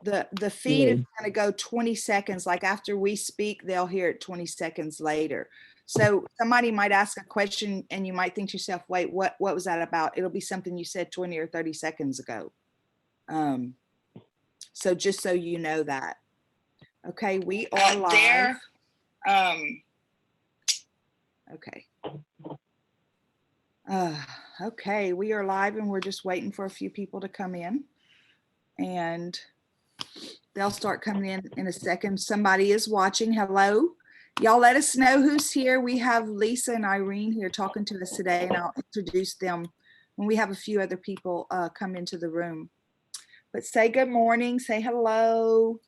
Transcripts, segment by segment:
The feed is going to go 20 seconds. Like after we speak, they'll hear it 20 seconds later. So somebody might ask a question and you might think to yourself, wait, what was that about? It'll be something you said 20 or 30 seconds ago. So just so you know that. Okay, we are live. Okay. Okay, we are live and we're just waiting for a few people to come in. And they'll start coming in a second. Somebody is watching. Hello. Y'all let us know who's here. We have Lisa and Irene here talking to us today, and I'll introduce them when we have a few other people come into the room. But say good morning, say hello,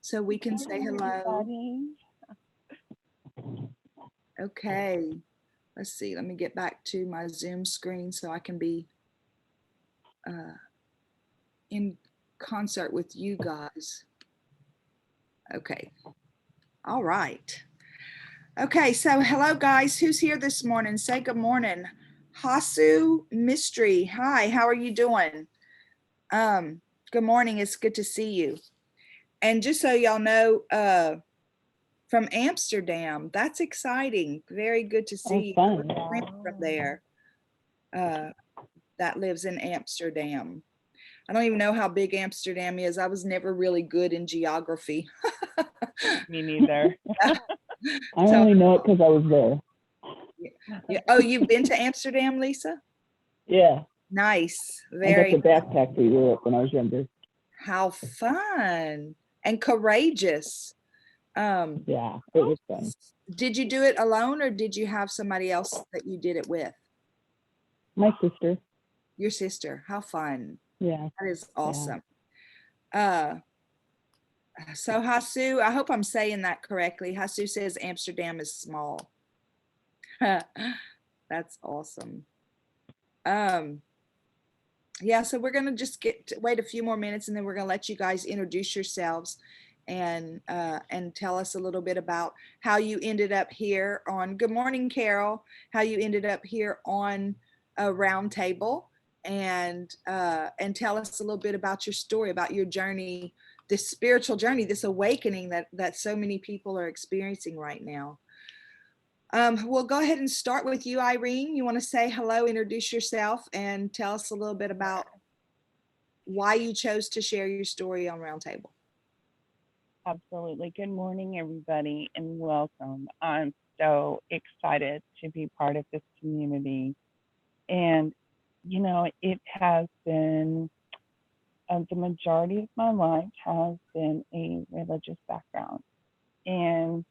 so we can say hello. Okay. Let's see. Let me get back to my Zoom screen so I can be in concert with you guys. Okay. All right. Okay, so hello guys. Who's here this morning? Say good morning. Hasu Mystery. Hi, how are you doing? Good morning. It's good to see you. And just so y'all know, from Amsterdam, that's exciting. Very good to see you from there. That lives in Amsterdam. I don't even know how big Amsterdam is. I was never really good in geography. Me neither. I only know it because I was there. Yeah. Oh, you've been to Amsterdam, Lisa? Yeah. Nice. I got the backpack for Europe when I was younger. How fun and courageous. Yeah, it was fun. Did you do it alone or did you have somebody else that you did it with? My sister. Your sister. How fun. Yeah. That is awesome. Yeah. So Hasu, I hope I'm saying that correctly. Hasu says Amsterdam is small. That's awesome. Yeah, so we're gonna just wait a few more minutes and then we're gonna let you guys introduce yourselves and tell us a little bit about how you ended up here on, good morning, Carol, how you ended up here on a round table and tell us a little bit about your story, about your journey, this spiritual journey, this awakening that so many people are experiencing right now. We'll go ahead and start with you, Irene. You want to say hello, introduce yourself, and tell us a little bit about why you chose to share your story on Roundtable. Absolutely. Good morning, everybody, and welcome. I'm so excited to be part of this community. And, you know, it has been, the majority of my life has been a religious background. And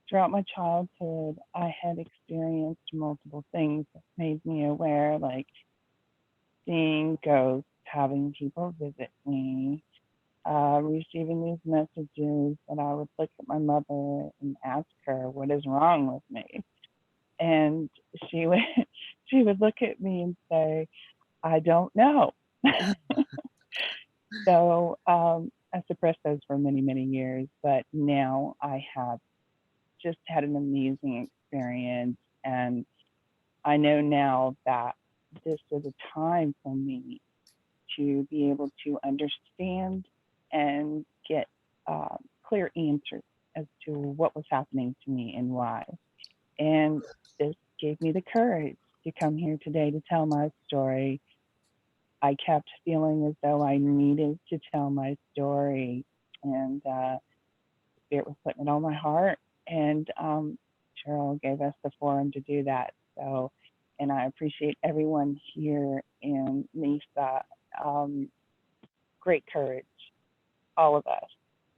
throughout my childhood, I had experienced multiple things that made me aware, like seeing ghosts, having people visit me, receiving these messages that I would look at my mother and ask her, what is wrong with me? And she would look at me and say, I don't know. So I suppressed those for many, many years, but now I have just had an amazing experience. And I know now that this is a time for me to be able to understand and get clear answers as to what was happening to me and why. And this gave me the courage to come here today to tell my story. I kept feeling as though I needed to tell my story, and Spirit was putting it on my heart, and Cheryl gave us the forum to do that. So, and I appreciate everyone here, and Lisa, great courage, all of us.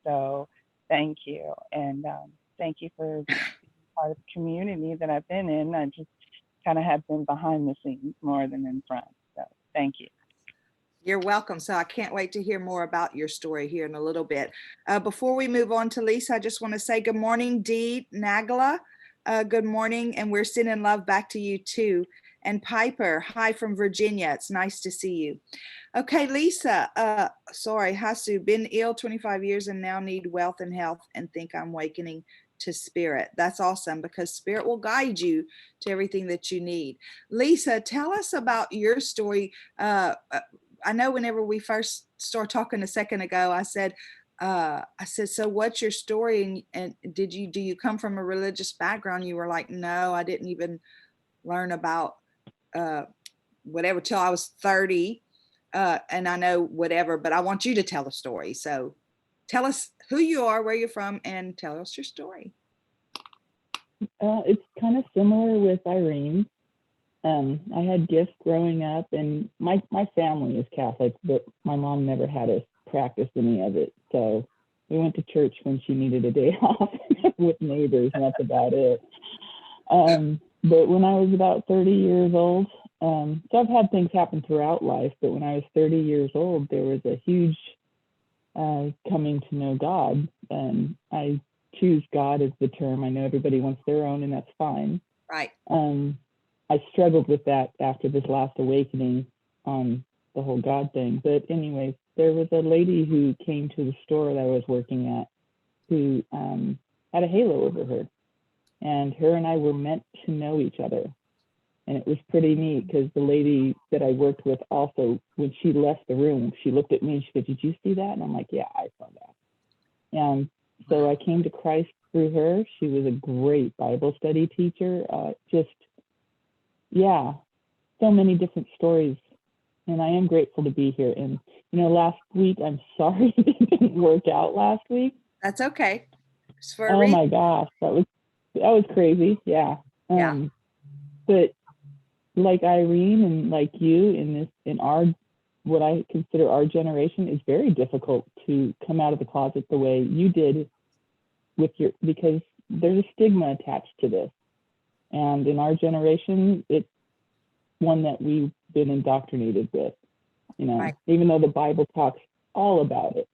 So thank you, and thank you for being part of the community that I've been in. I just kind of have been behind the scenes more than in front. So thank you. You're welcome. So I can't wait to hear more about your story here in a little bit. Before we move on to Lisa, I just want to say good morning, Dee Nagala. Good morning, and we're sending love back to you too. And Piper, hi from Virginia. It's nice to see you. Okay, Lisa, sorry, Hasu, been ill 25 years and now need wealth and health and think I'm awakening to spirit. That's awesome because spirit will guide you to everything that you need. Lisa, tell us about your story. I know whenever we first started talking a second ago, I said, I said, so what's your story? And do you come from a religious background? You were like, no, I didn't even learn about whatever till I was 30. And I know whatever, but I want you to tell a story. So tell us who you are, where you're from, and tell us your story. It's kind of similar with Irene. I had gifts growing up, and my family is Catholic, but my mom never had us practice any of it. So we went to church when she needed a day off with neighbors, and that's about it. But when I was about 30 years old, so I've had things happen throughout life, but when I was 30 years old, there was a huge coming to know God. And I choose God as the term. I know everybody wants their own, and that's fine. Right. I struggled with that after this last awakening on the whole God thing. But anyways, there was a lady who came to the store that I was working at who had a halo over her. And her and I were meant to know each other. And it was pretty neat because the lady that I worked with also, when she left the room, she looked at me and she said, "Did you see that?" And I'm like, "Yeah, I saw that." And so I came to Christ through her. She was a great Bible study teacher. Yeah, so many different stories. And I am grateful to be here. And, last week, I'm sorry it didn't work out last week. That's okay. It's for a Oh reason. my gosh, that was crazy. Yeah. Yeah. But like Irene and like you in our, what I consider our generation, is very difficult to come out of the closet the way you did because there's a stigma attached to this. And in our generation, it's one that we've been indoctrinated with, Right. even though the Bible talks all about it.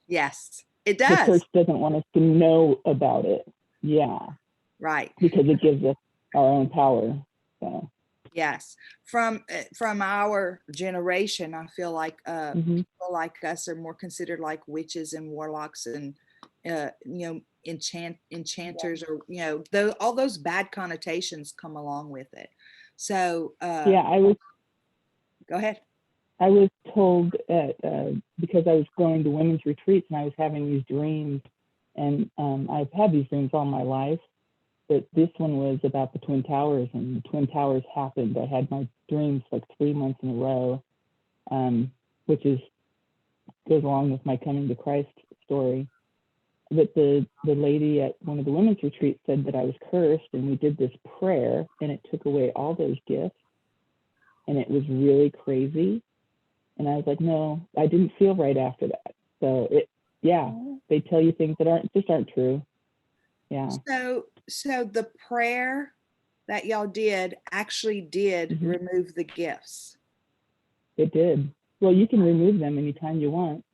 Yes, it The does. church doesn't want us to know about it. Yeah. Right. Because it gives us our own power. So. Yes. From our generation, I feel like people like us are more considered like witches and warlocks and enchanters, or all those bad connotations come along with it. So yeah, go ahead. I was told because I was going to women's retreats and I was having these dreams, and I've had these dreams all my life, but this one was about the Twin Towers, and the Twin Towers happened. I had my dreams like 3 months in a row, which goes along with my coming to Christ story. But the lady at one of the women's retreats said that I was cursed, and we did this prayer, and it took away all those gifts, and it was really crazy. And I was like, no, I didn't feel right after that. So they tell you things that aren't true. Yeah. So the prayer that y'all did actually did remove the gifts. It did. Well, you can remove them anytime you want.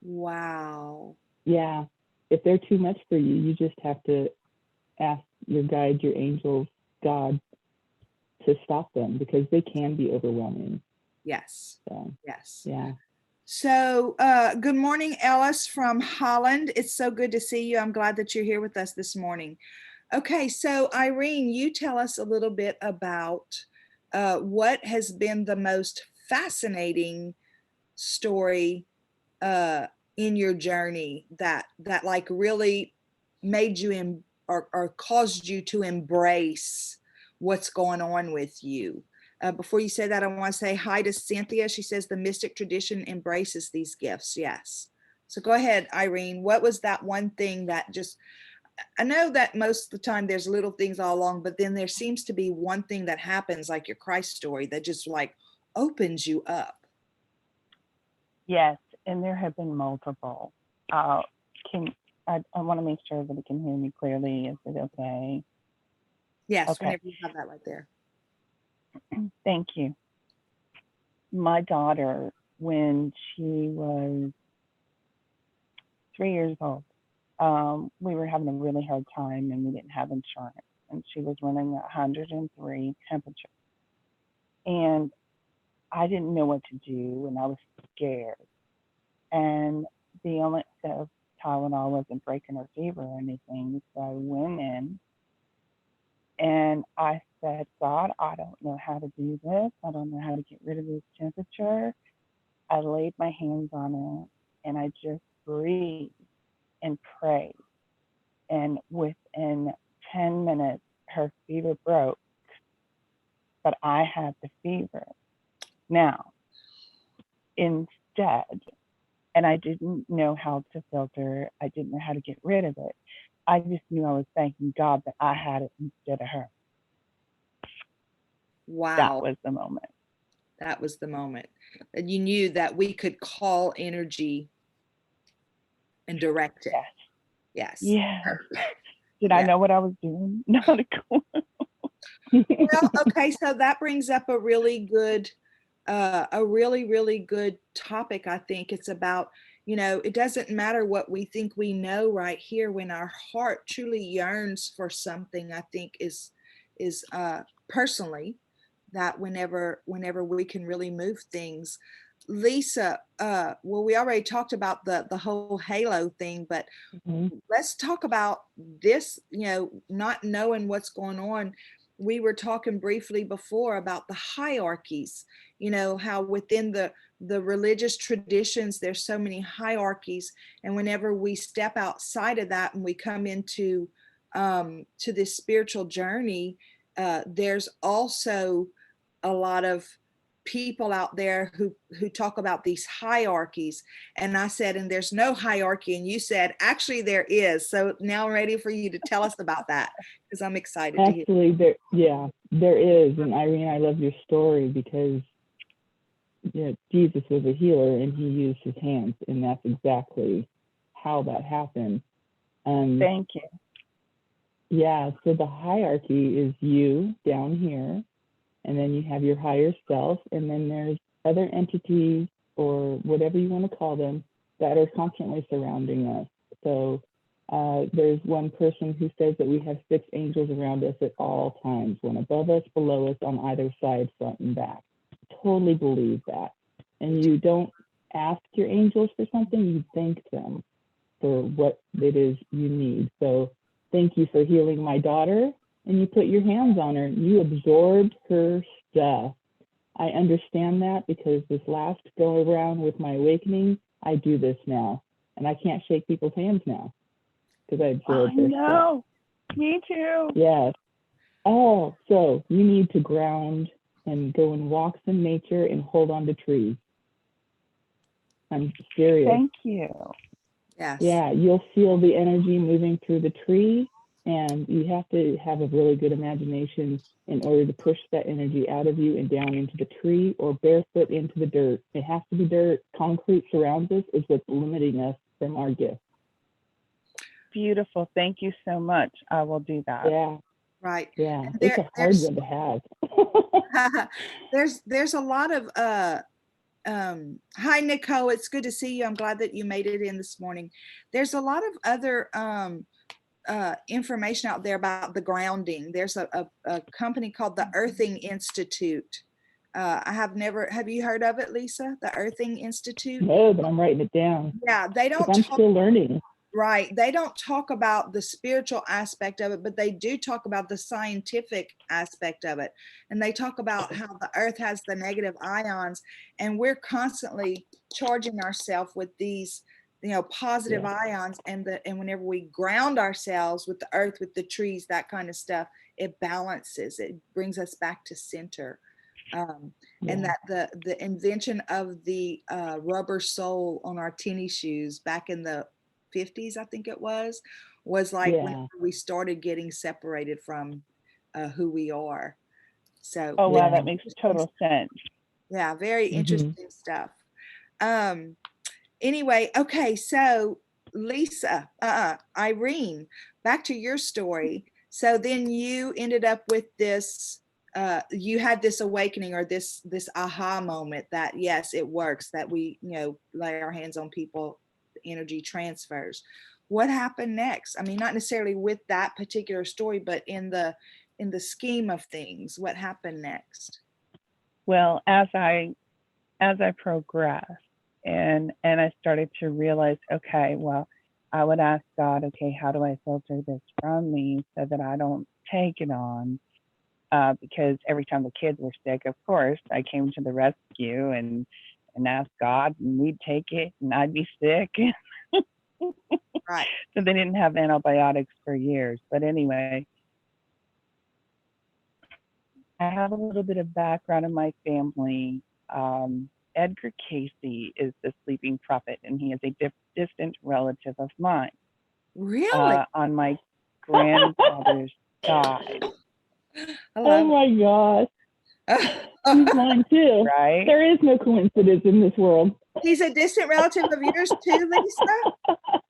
Wow. Yeah. If they're too much for you, you just have to ask your guide, your angels, God, to stop them, because they can be overwhelming. Yes. So, yes. Yeah. So good morning, Ellis from Holland. It's so good to see you. I'm glad that you're here with us this morning. Okay, so Irene, you tell us a little bit about what has been the most fascinating story in your journey that like really made you or caused you to embrace what's going on with you. Before you say that, I want to say hi to Cynthia. She says the mystic tradition embraces these gifts. Yes. So go ahead, Irene. What was that one thing that just, I know that most of the time there's little things all along, but then there seems to be one thing that happens, like your Christ story, that just like opens you up. Yes, and there have been multiple. I want to make sure that you can hear me clearly. Is it okay? Yes, Okay. whenever you have that right there. Thank you. My daughter, when she was 3 years old, we were having a really hard time and we didn't have insurance. And she was running 103 temperature. And I didn't know what to do, and I was scared. And so Tylenol wasn't breaking her fever or anything. So I went in and I said, God, I don't know how to do this. I don't know how to get rid of this temperature. I laid my hands on her and I just breathed and prayed. And within 10 minutes, her fever broke, but I had the fever. Now, instead, and I didn't know how to filter, I didn't know how to get rid of it. I just knew I was thanking God that I had it instead of her. Wow. That was the moment. That was the moment. And you knew that we could call energy and direct it. Yes. Yes. Yes. Did I know what I was doing? Not a clue. Well, okay, so that brings up a really good really good topic. I think it's about, it doesn't matter what we think we know right here. When our heart truly yearns for something, I think is personally that whenever we can really move things. Lisa, well, we already talked about the whole halo thing, but let's talk about this, not knowing what's going on. We were talking briefly before about the hierarchies, how within the religious traditions, there's so many hierarchies. And whenever we step outside of that and we come into to this spiritual journey, there's also a lot of people out there who talk about these hierarchies. And I said, and there's no hierarchy. And you said, actually there is. So now I'm ready for you to tell us about that, because I'm excited to hear. Actually, there is. And Irene, I love your story because Jesus was a healer and he used his hands, and that's exactly how that happened. Thank you. Yeah, so the hierarchy is you down here, and then you have your higher self, and then there's other entities or whatever you want to call them that are constantly surrounding us. So there's one person who says that we have 6 angels around us at all times, one above us, below us, on either side, front and back. Totally believe that. And you don't ask your angels for something, you thank them for what it is you need. So thank you for healing my daughter. And you put your hands on her, you absorbed her stuff. I understand that because this last go around with my awakening, I do this now. And I can't shake people's hands now because I absorbed their stuff. Me too. Yes. Oh, so you need to ground and go in walks in nature and hold on to trees. I'm serious. Thank you. Yes. Yeah, you'll feel the energy moving through the tree, and you have to have a really good imagination in order to push that energy out of you and down into the tree or barefoot into the dirt. It has to be dirt. Concrete surrounds us is what's limiting us from our gift. Beautiful. Thank you so much. I will do that. Yeah. Right. Yeah. It's a hard one to have. there's a lot of hi Nicole, it's good to see you. I'm glad that you made it in this morning. There's a lot of other information out there about the grounding. There's a company called the Earthing Institute. Have you heard of it, Lisa? The Earthing Institute? No, but I'm writing it down. Yeah, they don't I'm still learning. Right. They don't talk about the spiritual aspect of it, but they do talk about the scientific aspect of it. And they talk about how the earth has the negative ions, and we're constantly charging ourselves with these, positive ions. And whenever we ground ourselves with the earth, with the trees, that kind of stuff, it balances, it brings us back to center. And that the invention of the rubber sole on our tennis shoes back in the 50s, I think it was like when we started getting separated from who we are. So wow, that makes total sense. Yeah, very interesting stuff. Anyway, okay, so Lisa, Irene, back to your story. So then you ended up with this you had this awakening or this aha moment that yes, it works, that we lay our hands on people, energy transfers. What happened next? I mean, not necessarily with that particular story, but in the scheme of things, what happened next? Well, as I progressed and I started to realize, okay, well, I would ask God, okay, how do I filter this from me so that I don't take it on? Because every time the kids were sick, of course, I came to the rescue and asked God, and we'd take it, and I'd be sick. Right. So they didn't have antibiotics for years. But anyway, I have a little bit of background in my family. Edgar Casey is the sleeping prophet, and he is a distant relative of mine Really? on my grandfather's side, I Oh love my gosh. it. He's mine too. right? There is no coincidence in this world. He's a distant relative of yours too, Lisa?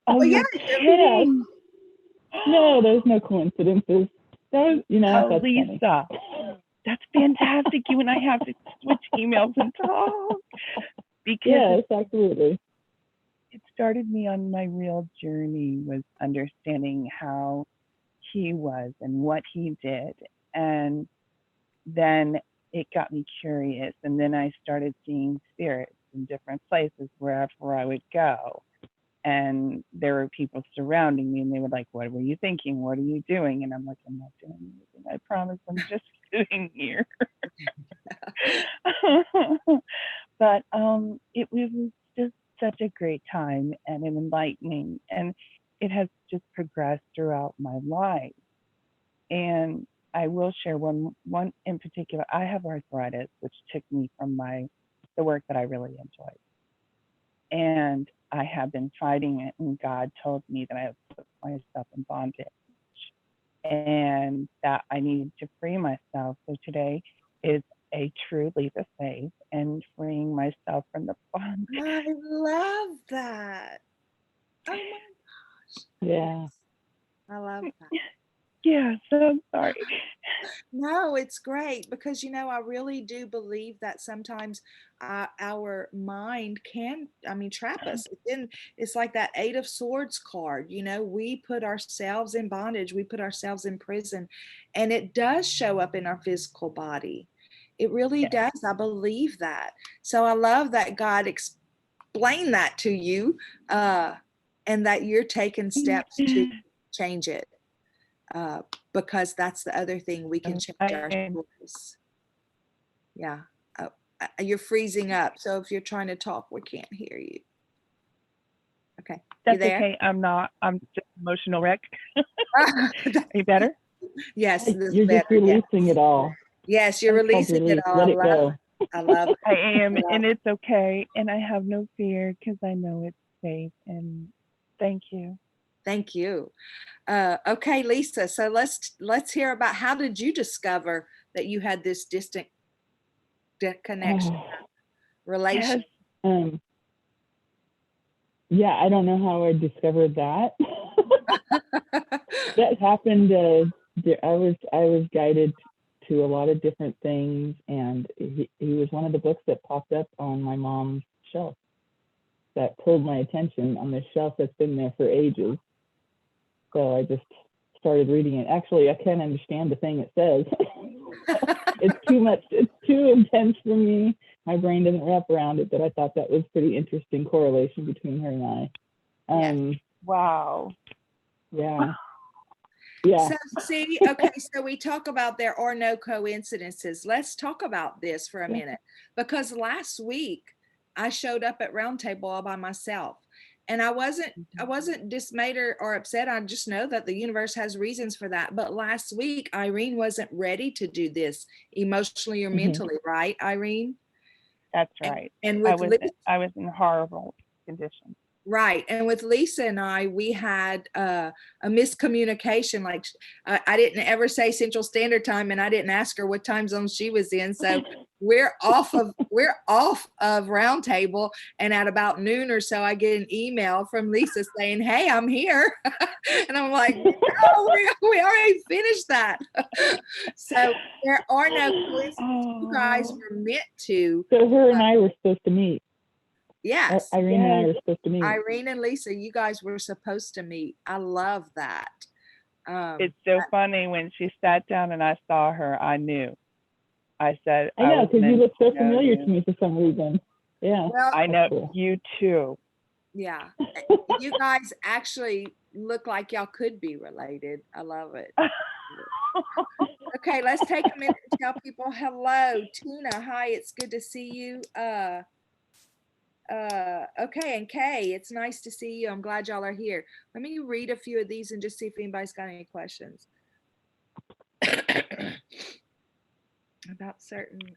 Oh, Well, yeah, you're Yes. kidding. No, there's no coincidences. That was, Oh, that's funny. Lisa, that's fantastic. You and I have to switch emails and talk because Yes, absolutely. it started me on my real journey was understanding how he was and what he did. And then it got me curious. And then I started seeing spirits in different places wherever I would go. And there were people surrounding me and they were like, what were you thinking? What are you doing? And I'm like, I'm not doing anything. I promise I'm just sitting here. But it was just such a great time and an enlightening, and it has just progressed throughout my life. And I will share one in particular. I have arthritis, which took me from the work that I really enjoyed. And I have been fighting it, and God told me that I have put myself in bondage and that I needed to free myself. So today is a true leap of faith and freeing myself from the bondage. I love that. Oh my gosh. Yeah. I love that. Yeah, so I'm sorry. No, it's great because, I really do believe that sometimes our mind can, trap us. It's like that Eight of Swords card. We put ourselves in bondage, we put ourselves in prison, and it does show up in our physical body. It really Yes. does. I believe that. So I love that God explained that to you, and that you're taking steps to change it. Because that's the other thing, we can change our stories. Yeah. You're freezing up. So if you're trying to talk, we can't hear you. Okay. That's you there? okay. I'm just emotional wreck. Are you better? Yes, this is You're better. just releasing it all. Yes, you're That's called releasing it release. all. Let it go. I love it. I am, and it's okay. And I have no fear because I know it's safe. And thank you. Thank you. Okay, Lisa. So let's hear about, how did you discover that you had this distant connection, relation? Yes. Yeah, I don't know how I discovered that. That happened. I was guided to a lot of different things, and he was one of the books that popped up on my mom's shelf that pulled my attention on this shelf that's been there for ages. So I just started reading it. Actually, I can't understand the thing it says. It's too much. It's too intense for me. My brain doesn't wrap around it, but I thought that was pretty interesting correlation between her and I. Yes. Wow. Yeah. Yeah. So see, okay, so we talk about there are no coincidences. Let's talk about this for a minute, because last week I showed up at Roundtable all by myself, and I wasn't dismayed or upset. I just know that the universe has reasons for that. But last week Irene wasn't ready to do this emotionally or mentally, right, Irene? That's right. And I with was in horrible condition. Right. And with Lisa and I, we had a miscommunication. Like I didn't ever say Central Standard Time, and I didn't ask her what time zone she was in. So we're off of Roundtable. And at about noon or so, I get an email from Lisa saying, "Hey, I'm here." And I'm like, "No, we already finished that." So there are no coincidences. You guys were meant to. So her and I were supposed to meet. Yes. Irene and I were supposed to meet. Irene and Lisa, you guys were supposed to meet. I love that. It's so funny when she sat down and I saw her, I knew. I said, I know, because you look so familiar to me for some reason. Yeah. Well, I know cool. you too. Yeah. You guys actually look like y'all could be related. I love it. Okay, let's take a minute to tell people hello. Tina, hi, it's good to see you. Okay, and Kay, it's nice to see you. I'm glad y'all are here. Let me read a few of these and just see if anybody's got any questions about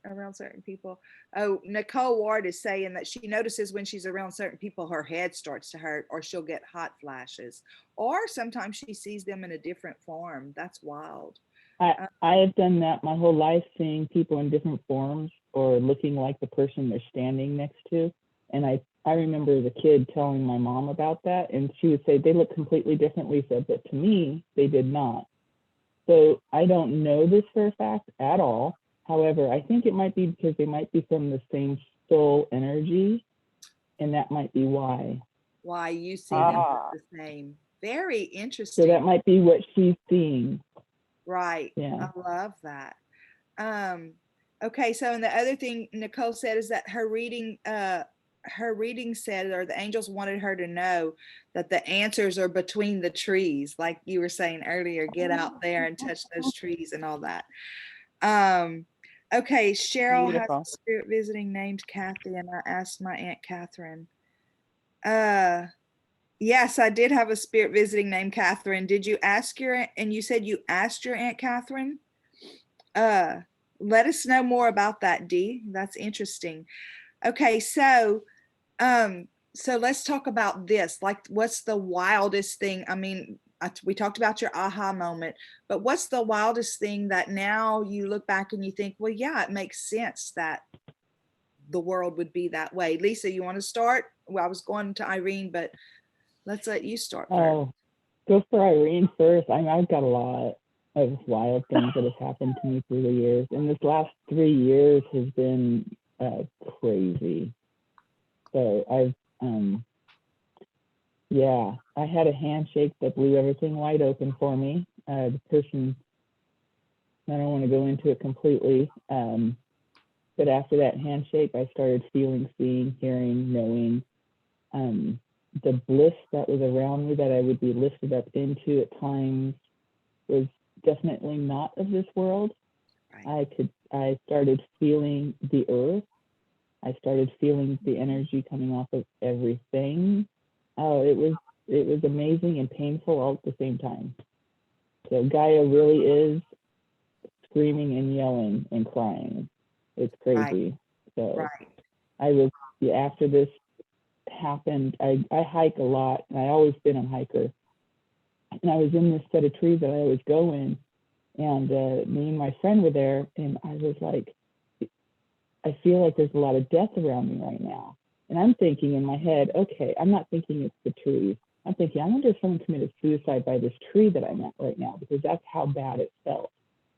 around certain people. Oh, Nicole Ward is saying that she notices when she's around certain people, her head starts to hurt, or she'll get hot flashes, or sometimes she sees them in a different form. That's wild. I have done that my whole life, seeing people in different forms or looking like the person they're standing next to. And I remember as a kid telling my mom about that, and she would say they look completely different, Lisa, but to me, they did not. So I don't know this for a fact at all. However, I think it might be because they might be from the same soul energy, and that might be why. Why you see them the same. Very interesting. So that might be what she's seeing. Right. Yeah. I love that. Okay, so and the other thing Nicole said is that her reading said, or the angels wanted her to know that the answers are between the trees, like you were saying earlier. Get out there and touch those trees and all that. Okay, Cheryl Beautiful. has a spirit visiting named Kathy, and I asked my Aunt Catherine. Yes, I did have a spirit visiting named Catherine. Did you ask and you said you asked your Aunt Catherine? Let us know more about that, Dee. That's interesting. Okay, so let's talk about this. Like, what's the wildest thing? I mean, we talked about your aha moment, but what's the wildest thing that now you look back and you think, well, yeah, it makes sense that the world would be that way. Lisa, you want to start? Well, I was going to Irene, but let's let you start first. Oh, go for Irene first. I've got a lot of wild things that have happened to me through the years, and this last 3 years has been crazy. So I had a handshake that blew everything wide open for me. The person, I don't want to go into it completely, but after that handshake, I started feeling, seeing, hearing, knowing. The bliss that was around me that I would be lifted up into at times was definitely not of this world. Right. I started feeling the earth. I started feeling the energy coming off of everything. Oh, it was amazing and painful all at the same time. So Gaia really is screaming and yelling and crying. It's crazy. So after this happened, I hike a lot, and I always been a hiker. And I was in this set of trees that I always go in, and me and my friend were there, and I was like, I feel like there's a lot of death around me right now. And I'm thinking in my head, okay, I'm not thinking it's the trees. I'm thinking, I wonder if someone committed suicide by this tree that I'm at right now, because that's how bad it felt.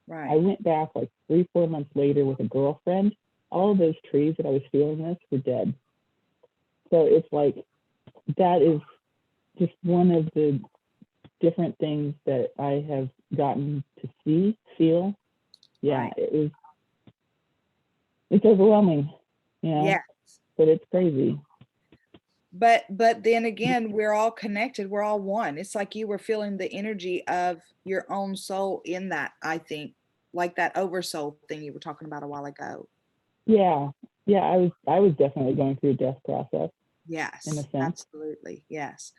Right. I went back like 3-4 months later with a girlfriend. All of those trees that I was feeling this were dead. So it's like, that is just one of the different things that I have gotten to see, feel. Yeah, Right. It's overwhelming, Yes. but it's crazy. But then again, we're all connected. We're all one. It's like you were feeling the energy of your own soul in that, I think, like that oversoul thing you were talking about a while ago. Yeah, I was definitely going through a death process. Yes, in a sense. absolutely. Yes.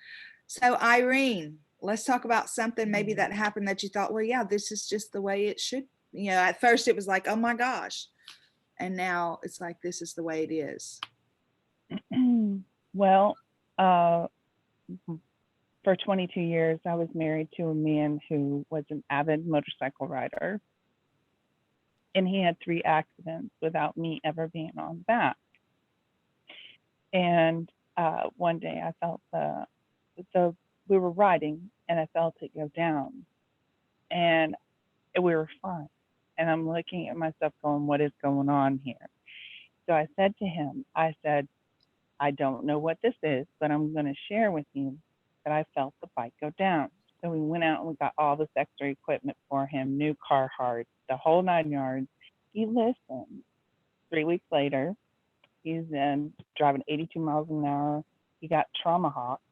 So Irene, let's talk about something maybe that happened that you thought, well, yeah, this is just the way it should. At first it was like, oh my gosh. And now it's like, this is the way it is. Well, for 22 years, I was married to a man who was an avid motorcycle rider. And he had 3 accidents without me ever being on the back. And one day I felt so we were riding, and I felt it go down. And we were fine. And I'm looking at myself going, what is going on here? So I said to him, I said, I don't know what this is, but I'm going to share with you that I felt the bike go down. So we went out and we got all this extra equipment for him, new Carhartt, the whole 9 yards. He listened. 3 weeks later, he's driving 82 miles an hour. He got trauma hawked.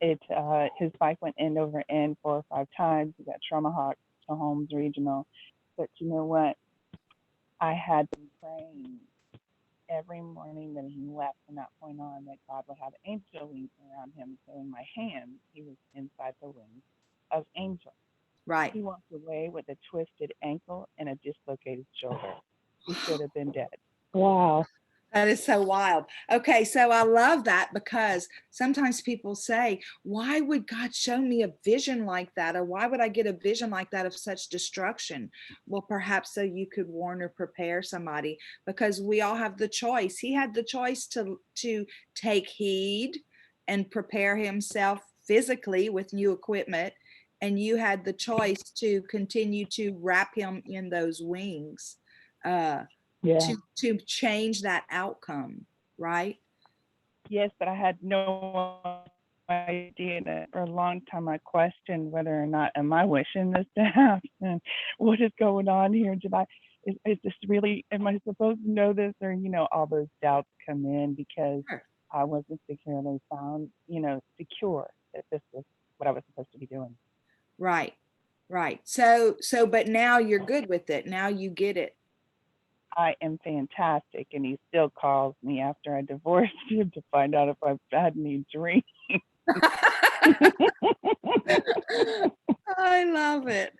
His bike went end over end 4 or 5 times. He got trauma hawked to Holmes Regional. But you know what? I had been praying every morning that he left from that point on that God would have angel wings around him. So in my hand, he was inside the wings of angels. Right. He walked away with a twisted ankle and a dislocated shoulder. He should have been dead. Wow. That is so wild. Okay, so I love that because sometimes people say, why would God show me a vision like that? Or why would I get a vision like that of such destruction? Well, perhaps so you could warn or prepare somebody, because we all have the choice. He had the choice to take heed and prepare himself physically with new equipment. And you had the choice to continue to wrap him in those wings. Yeah. To change that outcome, right? Yes, but I had no idea that for a long time I questioned whether or not am I wishing this to happen? What is going on here? Is this really, am I supposed to know this? Or, all those doubts come in because Sure. I wasn't securely found, secure that this was what I was supposed to be doing. Right. So but now you're good with it. Now you get it. I am fantastic. And he still calls me after I divorced him to find out if I've had any dreams. I love it.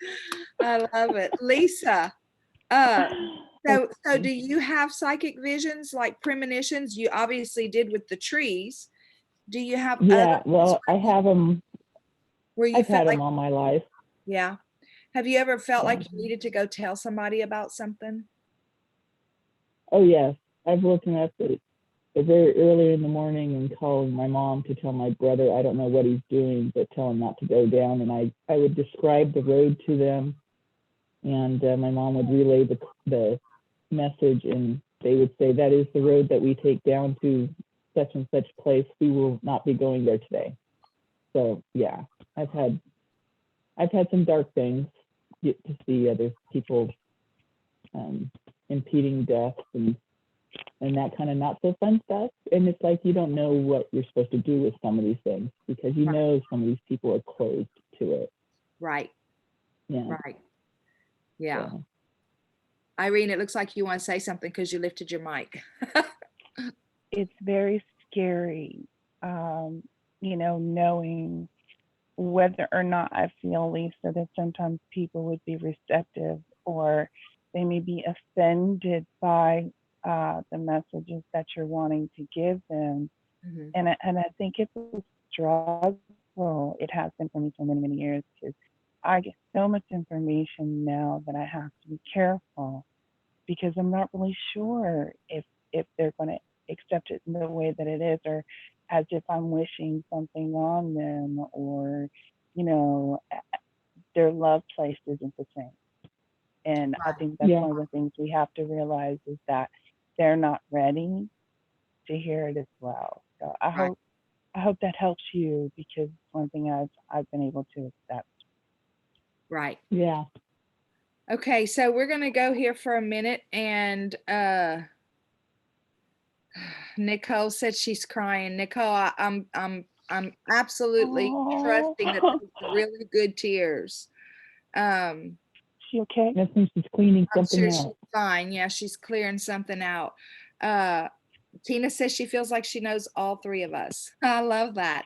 Lisa, so do you have psychic visions like premonitions? You obviously did with the trees. Do you have Yeah, other well, I have them. where you I've felt had like, them all my life. yeah. Have you ever felt Yeah. like you needed to go tell somebody about something? Oh, yes. I've woken up very early in the morning and calling my mom to tell my brother I don't know what he's doing, but tell him not to go down. And I would describe the road to them, and my mom would relay the message, and they would say, that is the road that we take down to such and such place. We will not be going there today. So yeah, I've had some dark things, get to see other people impeding death and that kind of not so fun stuff. And it's like you don't know what you're supposed to do with some of these things because you know some of these people are closed to it. Right. Yeah. Right. Yeah. So. Irene, it looks like you want to say something because you lifted your mic. It's very scary, knowing whether or not I feel, Lisa, that sometimes people would be receptive or they may be offended by the messages that you're wanting to give them. Mm-hmm. And I think it's a struggle. It has been for me for many, many years because I get so much information now that I have to be careful because I'm not really sure if they're going to accept it in the way that it is, or as if I'm wishing something on them, or their love place isn't the same. And I think that's one of the things we have to realize is that they're not ready to hear it as well. So I hope that helps you because it's one thing I've been able to accept. Right. Yeah. Okay, so we're gonna go here for a minute, and Nicole said she's crying. Nicole, I'm absolutely trusting that these are really good tears. She okay? I think she's cleaning I'm something sure out. she's fine. Yeah, she's clearing something out. Tina says she feels like she knows all three of us. I love that.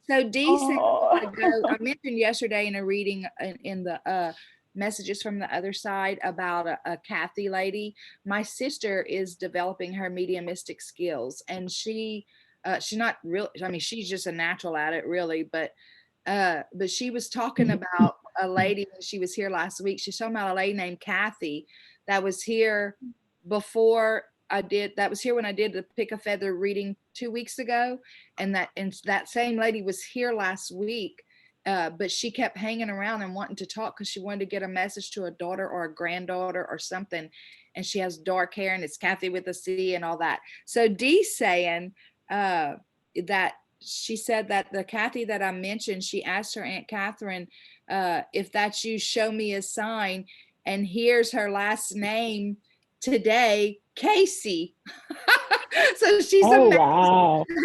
So Dee said, I mentioned yesterday in a reading in the messages from the other side about a Kathy lady. My sister is developing her mediumistic skills, and she's not real. I mean, she's just a natural at it, really. But she was talking about a lady when she was here last week. She's talking about a lady named Kathy that was here before that was here when I did the Pick a Feather reading 2 weeks ago. And that same lady was here last week. But she kept hanging around and wanting to talk because she wanted to get a message to a daughter or a granddaughter or something. And she has dark hair, and it's Kathy with a C and all that. So Dee's saying that she said that the Kathy that I mentioned, she asked her Aunt Catherine, if that's you, show me a sign. And here's her last name today, Casey. So she's amazed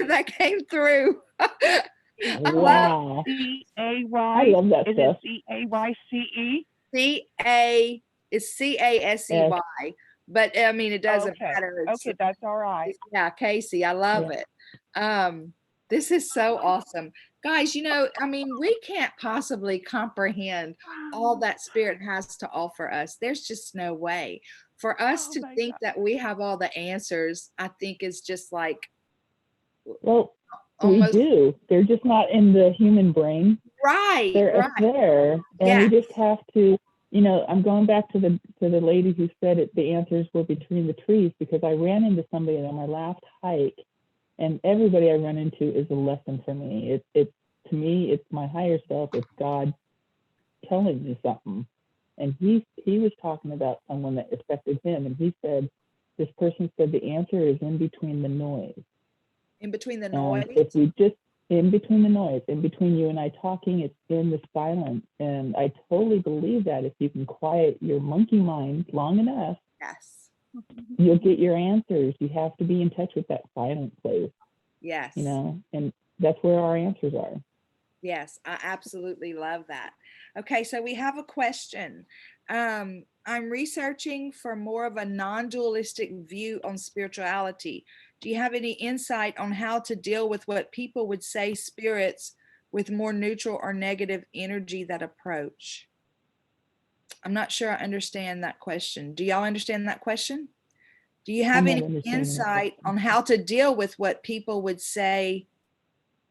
that came through. Wow. C-A-Y. I love that Is stuff. it C-A-Y-C-E? C-A is C-A-S-E-Y. but I mean, it doesn't Okay. matter. It's, Okay, that's all right. yeah, Casey, I love Yeah. it. This is so awesome. Guys, you know, I mean, we can't possibly comprehend all that spirit has to offer us. There's just no way. For us Oh to my think God. that we have all the answers, I think is just like Well, we almost do. They're just not in the human brain. right, They're up right. there, and Yeah, we just have to. I'm going back to the lady who said it. The answers were between the trees, because I ran into somebody on my last hike, and everybody I run into is a lesson for me. It to me, it's my higher self. It's God telling me something. And he was talking about someone that affected him, and he said, this person said the answer is in between the noise. in between the And noise. if we just, in between the noise, in between you and I talking, it's in the silence. And I totally believe that if you can quiet your monkey mind long enough, Yes. you'll get your answers. You have to be in touch with that silent place, Yes. and that's where our answers are. Yes, I absolutely love that. Okay, so we have a question. I'm researching for more of a non-dualistic view on spirituality. Do you have any insight on how to deal with what people would say spirits with more neutral or negative energy that approach? I'm not sure I understand that question. Do y'all understand that question? Do you have I'm any not understanding that insight question. on how to deal with what people would say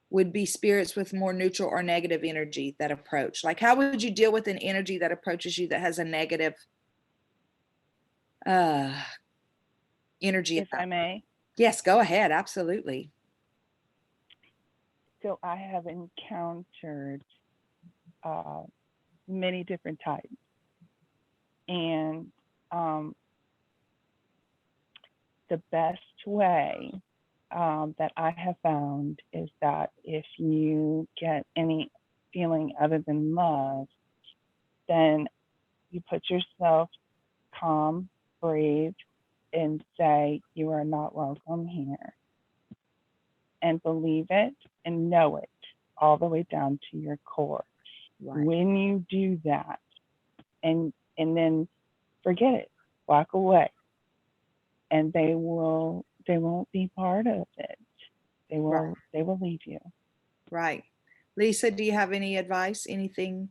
would be spirits with more neutral or negative energy that approach? Like, how would you deal with an energy that approaches you that has a negative uh energy If about I it? may. Yes, go ahead. Absolutely. So I have encountered many different types. And the best way that I have found is that if you get any feeling other than love, then you put yourself calm, breathe, and say, you are not welcome here. And believe it and know it all the way down to your core. Right. When you do that, and then forget it, walk away, and they won't be part of it. They Right. will leave you. Right. Lisa, do you have any advice? Anything?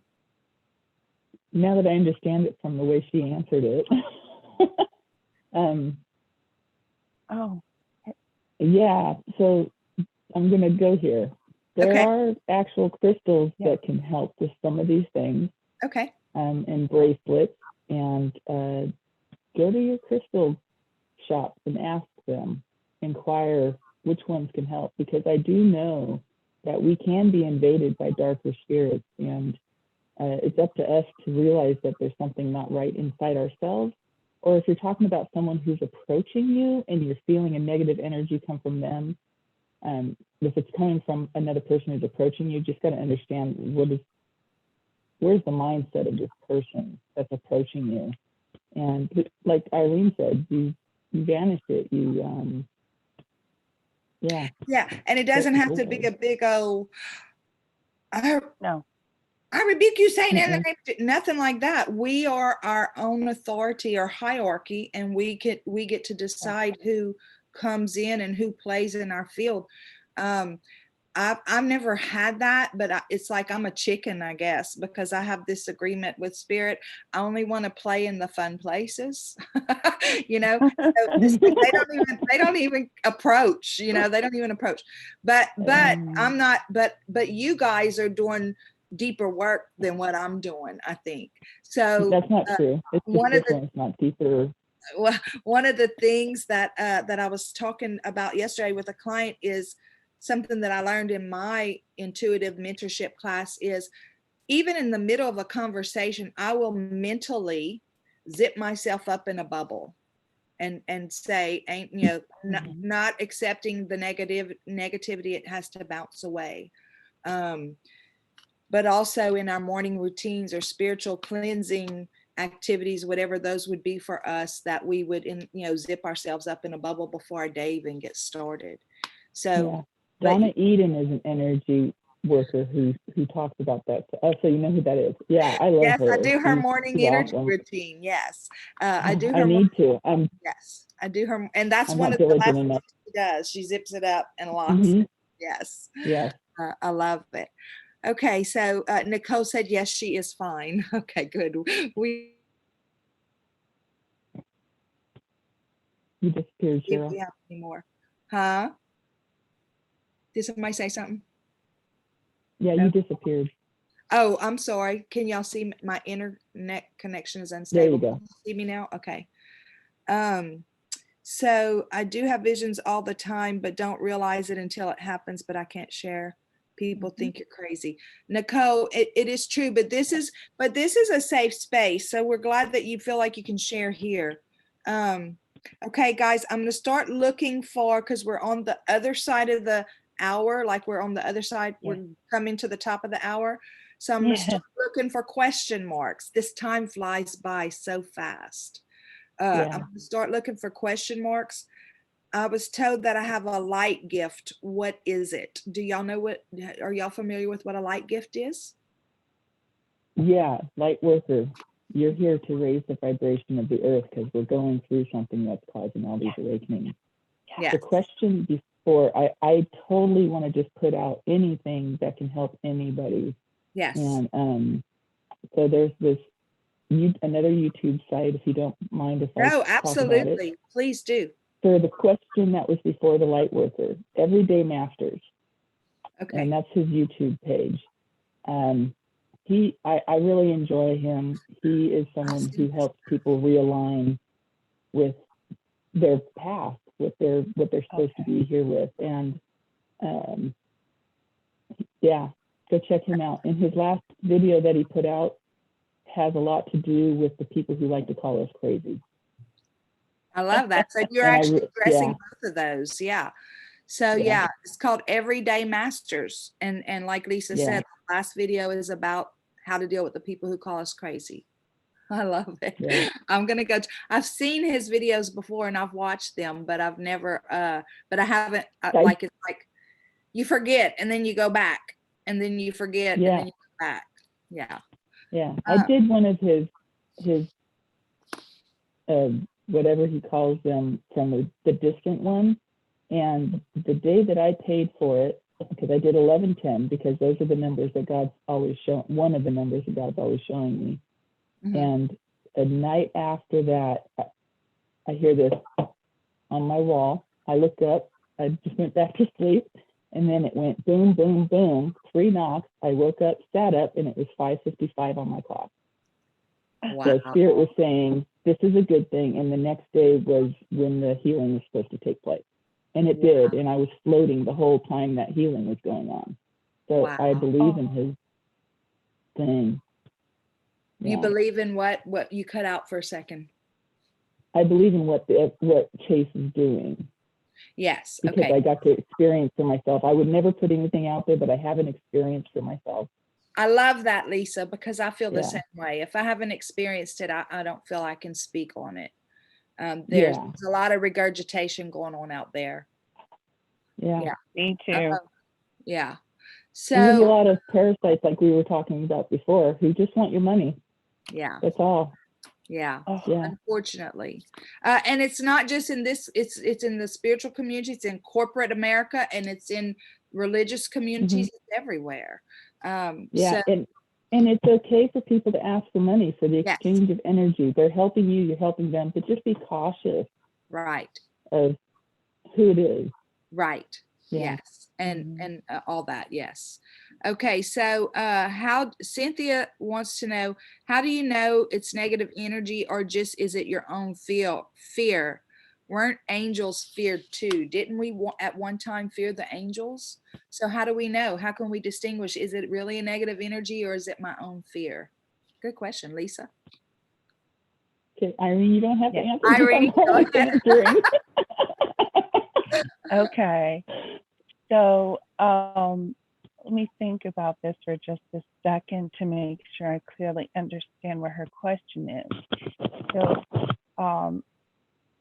Now that I understand it from the way she answered it, Oh, yeah. So I'm going to go here. There Okay. are actual crystals Yeah. that can help with some of these things, Okay. and bracelets. And go to your crystal shops and ask them, inquire which ones can help, because I do know that we can be invaded by darker spirits, and it's up to us to realize that there's something not right inside ourselves. Or if you're talking about someone who's approaching you and you're feeling a negative energy come from them, if it's coming from another person who's approaching you, just got to understand where's the mindset of this person that's approaching you. And like Irene said, you vanished it. Yeah. Yeah. And it doesn't have to be a big old, no. I rebuke you, Satan, in the Mm-mm. name of nothing like that. We are our own authority or hierarchy, and we get to decide who comes in and who plays in our field. I've never had that, but it's like I'm a chicken, I guess, because I have this agreement with spirit. I only want to play in the fun places, you know. So they don't even approach, you know. They don't even approach. But I'm not. But you guys are doing deeper work than what I'm doing, I think. So That's not true. It's just one of the different, not deeper. one of the things that I was talking about yesterday with a client is something that I learned in my intuitive mentorship class is even in the middle of a conversation, I will mentally zip myself up in a bubble and say, ain't, you know, not accepting the negativity, it has to bounce away. But also in our morning routines or spiritual cleansing activities, whatever those would be for us, that we would, zip ourselves up in a bubble before our day even gets started. So, Yeah. but Donna Eden is an energy worker who talks about that. Oh, so you know who that is? Yeah, I love Yes, her. I do her She's morning energy awesome. routine. Yes, I do I her. need to. Yes, I do her, and that's I'm one not of the last diligent things enough. she does. She zips it up and locks Hmm. it. Yes, Yes. I love it. Okay, so Nicole said yes, she is fine. Okay, good. We You disappeared, if Cheryl. we have any more, huh? Did somebody say something? Yeah, No. you disappeared. Oh, I'm sorry. Can y'all see my internet connection is There you unstable? go. Can you see me now? Okay. Um, so I do have visions all the time, but don't realize it until it happens, but I can't share. People think you're crazy. Nicole, it is true, but this is a safe space. So we're glad that you feel like you can share here. Okay, guys, I'm going to start looking for, because we're on the other side of the hour, like we're on the other side, Yeah. we're coming to the top of the hour. So I'm going to start looking for question marks. This time flies by so fast. Yeah. I'm going to start looking for question marks. I was told that I have a light gift. What is it? Do y'all know are y'all familiar with what a light gift is? Yeah, light worker. You're here to raise the vibration of the earth because we're going through something that's causing all these awakenings. Yeah. The question before, I totally want to just put out anything that can help anybody. Yes. And so there's this another YouTube site, if you don't mind if I No, talk about absolutely. it. Please do. For the question that was before the light worker, Everyday Masters. Okay. And that's his YouTube page. I really enjoy him. He is someone who helps people realign with their path, what they're supposed to be here with. And yeah, go check him out. And his last video that he put out has a lot to do with the people who like to call us crazy. I love that. So you're And actually addressing yeah. both of those. Yeah. So yeah, it's called Everyday Masters. And like Lisa said, the last video is about how to deal with the people who call us crazy. I love it. Yeah. I'm gonna go. I've seen his videos before and I've watched them, but I've never. But I haven't. Like it's like you forget and then you go back, and then you forget and then you go back. Yeah. Yeah. I did one of his whatever he calls them from the distant one, and the day that I paid for it, because I did 1110, because those are the numbers that God's always shown. One of the numbers that God's always showing me. Mm-hmm. And a night after that, I hear this on my wall. I looked up, I just went back to sleep, and then it went boom, boom, boom, 3 knocks. I woke up, sat up, and it was 5:55 on my clock. Wow. So Spirit was saying, this is a good thing. And the next day was when the healing was supposed to take place. And it did. And I was floating the whole time that healing was going on. So I believe in his thing. You believe in what you cut out for a second? I believe in what Chase is doing. Yes. Because I got to experience for myself. I would never put anything out there, but I have an experience for myself. I love that, Lisa, because I feel the same way. If I haven't experienced it, I don't feel I can speak on it. There's a lot of regurgitation going on out there. Yeah. Me too. Yeah. So there's a lot of parasites, like we were talking about before, who just want your money. Yeah. That's all. Yeah. Unfortunately. And it's not just in this, it's in the spiritual community, it's in corporate America, and it's in religious communities, it's everywhere. And it's okay for people to ask for money for the exchange of energy. They're helping you, you're helping them, but just be cautious of who it is. Right. Yes. And all that. Yes. Okay. So how Cynthia wants to know, how do you know it's negative energy, or just is it your own fear? Weren't angels feared too? Didn't we at one time fear the angels? So how do we know? How can we distinguish? Is it really a negative energy, or is it my own fear? Good question, Lisa. Okay, Irene, you don't have to answer. Irene, go ahead. Okay. So let me think about this for just a second to make sure I clearly understand what her question is. So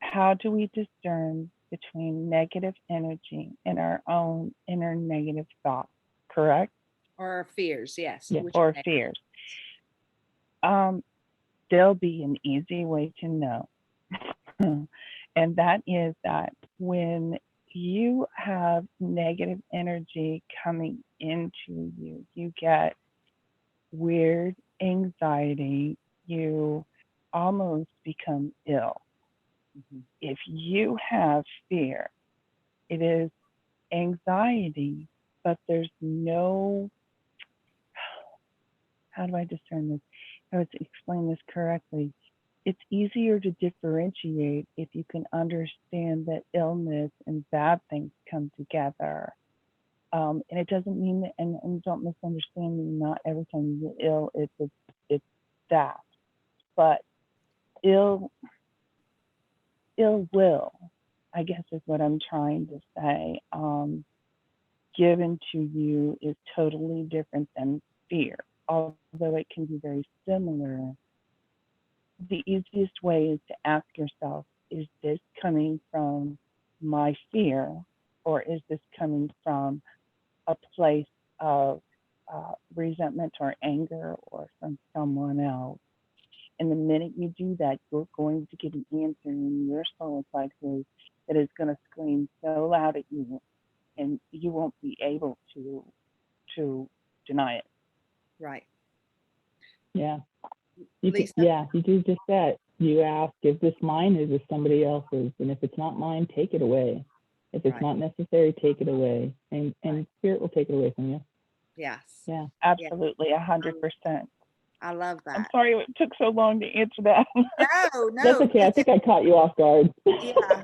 how do we discern between negative energy and our own inner negative thoughts, correct? Or fears, yes. Yeah. which or are fears. There'll be an easy way to know. And that is that when you have negative energy coming into you, you get weird anxiety, you almost become ill. Mhm. If you have fear, it is anxiety, but there's no, how do I discern this? How to explain this correctly? It's easier to differentiate if you can understand that illness and bad things come together. And it doesn't mean that, and don't misunderstand me, not every time you get ill, it's that. But ill will, I guess is what I'm trying to say, given to you is totally different than fear. Although it can be very similar, the easiest way is to ask yourself, is this coming from my fear, or is this coming from a place of resentment or anger or from someone else? And the minute you do that, you're going to get an answer in your soul inside that is going to scream so loud at you, and you won't be able to deny it. Right. Yeah. Lisa? You do just that. You ask, is this mine or is this somebody else's? And if it's not mine, take it away. If it's Right. not necessary, take it away. And spirit will take it away from you. Yes. Yeah. Absolutely, 100%. I love I'm that. sorry it took so long to answer that. No, That's okay. I think I caught you off guard. yeah.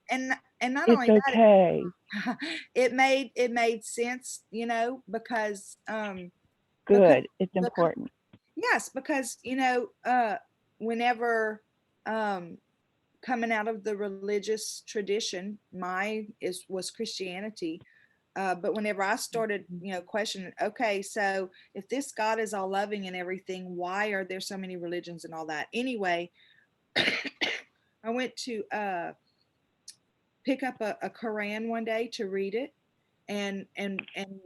And not It's only okay. that, it made sense, because Good. It's because important. yes, because whenever coming out of the religious tradition, mine was Christianity. But whenever I started, questioning, okay, so if this God is all loving and everything, why are there so many religions and all that? Anyway, I went to pick up a Quran one day to read it, and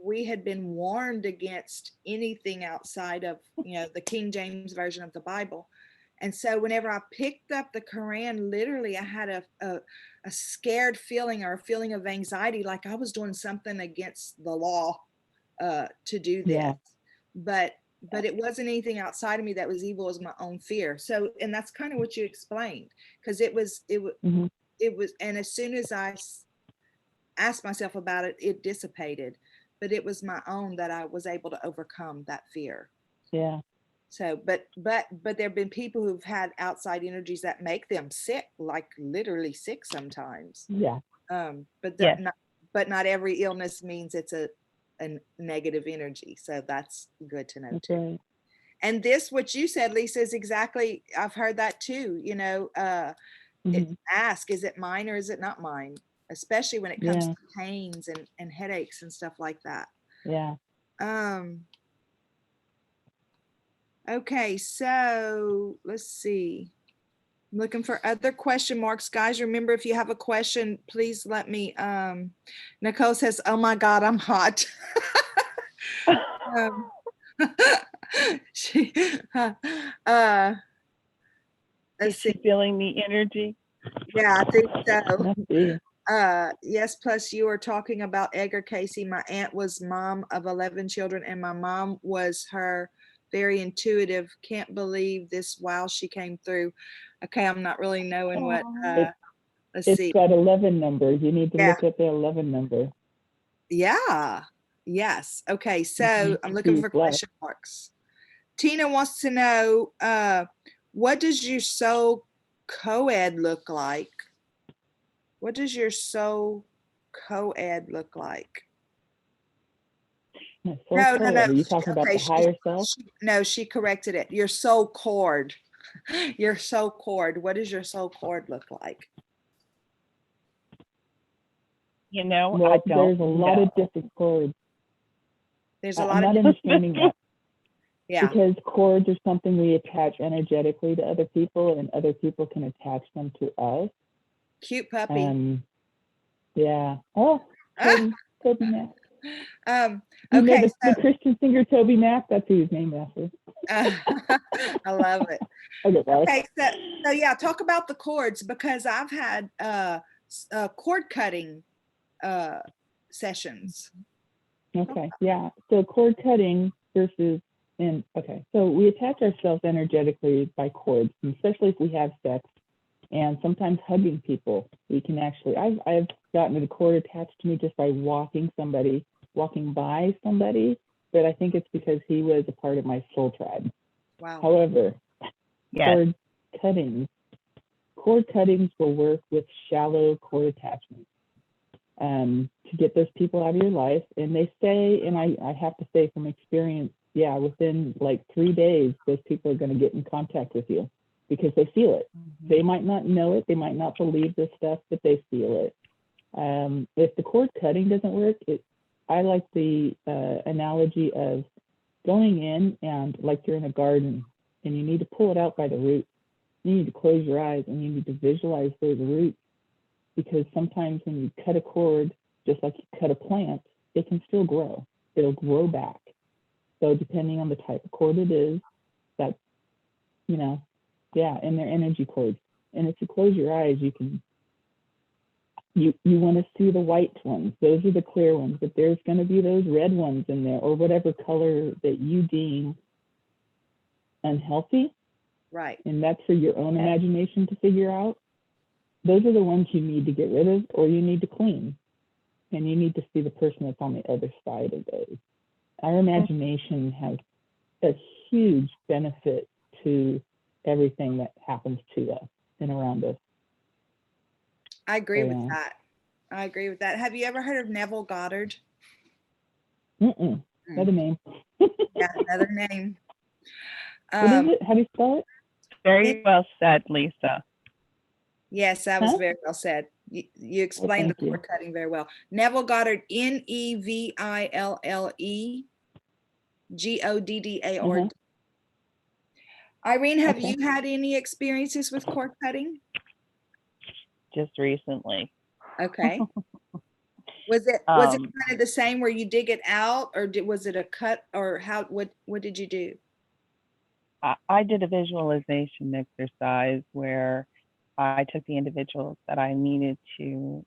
we had been warned against anything outside of the King James version of the Bible. And so whenever I picked up the Quran, literally I had a scared feeling, or a feeling of anxiety, like I was doing something against the law to do this. Yeah. But it wasn't anything outside of me that was evil. It was my own fear. So, and that's kind of what you explained, because it was, Mhm. and as soon as I asked myself about it, it dissipated. But it was my own that I was able to overcome that fear. Yeah. So, but there have been people who've had outside energies that make them sick, like literally sick sometimes. Yeah. But Yes. not every illness means it's a negative energy. So that's good to know That's too. right. And this, what you said, Lisa, is exactly, I've heard that too. Mhm. Ask, is it mine or is it not mine? Especially when it comes Yeah. to pains and headaches and stuff like that. Yeah. Okay, so let's see. I'm looking for other question marks. Guys, remember, if you have a question, please let me. Nicole says, oh my God, I'm hot. um, she, let's Is she see. feeling the energy? Yeah, I think so. Must be. Yes, plus you were talking about Edgar Casey. My aunt was mom of 11 children, and my mom was her very intuitive. Can't believe this while she came through. Okay, I'm not really knowing what, It's let's it's see. that 11 number. You need to Yeah. look at the 11 number. Yeah. Yes. Okay, so Mhm. I'm looking for Bless. question marks. Tina wants to know, what does your soul co-ed look like? What does your soul co-ed look like? No, soul No. co-ed. Are you talking about the higher self? No, she corrected it. Your soul cord. Your soul cord. What does your soul cord look like? You know, I Well, don't there's a lot know. of different cords. There's a I'm lot not of understanding that, yeah. because cords are something we attach energetically to other people, and other people can attach them to us. Cute puppy. Yeah. Oh, couldn't. You know Okay, the Christian singer Toby Mac? That's who his name after. I love it. Okay, sorry. Okay, so yeah, talk about the chords, because I've had chord cutting sessions. Okay, yeah. So cord cutting versus so we attach ourselves energetically by cords, and especially if we have sex, and sometimes hugging people. We can actually, I've gotten a cord attached to me just by walking by somebody, but I think it's because he was a part of my soul tribe. Wow. However, Yes. cord cuttings will work with shallow cord attachments to get those people out of your life. And they say, and I have to say from experience, yeah, within like 3 days, those people are going to get in contact with you because they feel it. Mm-hmm. They might not know it, they might not believe this stuff, but they feel it. If the cord cutting doesn't work, I like the analogy of going in and like you're in a garden and you need to pull it out by the roots. You need to close your eyes and you need to visualize those roots, because sometimes when you cut a cord, just like you cut a plant, it can still grow. It'll grow back. So depending on the type of cord it is, that's, and their energy cords. And if you close your eyes, you want to see the white ones. Those are the clear ones, but there's going to be those red ones in there, or whatever color that you deem unhealthy. Right. And that's for your own imagination to figure out. Those are the ones you need to get rid of, or you need to clean. And you need to see the person that's on the other side of those. Our imagination has a huge benefit to everything that happens to us and around us. I agree with that. I agree with that. Have you ever heard of Neville Goddard? Another name. Yeah, another name. What is it? How do you spell it? Very well said, Lisa. Yes, that was very well said. You explained the cord cutting very well. Neville Goddard, NEVILLE GODDARD. Irene, have you had any experiences with cord cutting? Just recently. Okay. Was it kind of the same where you dig it out, or was it a cut, or what did you do? I did a visualization exercise where I took the individuals that I needed to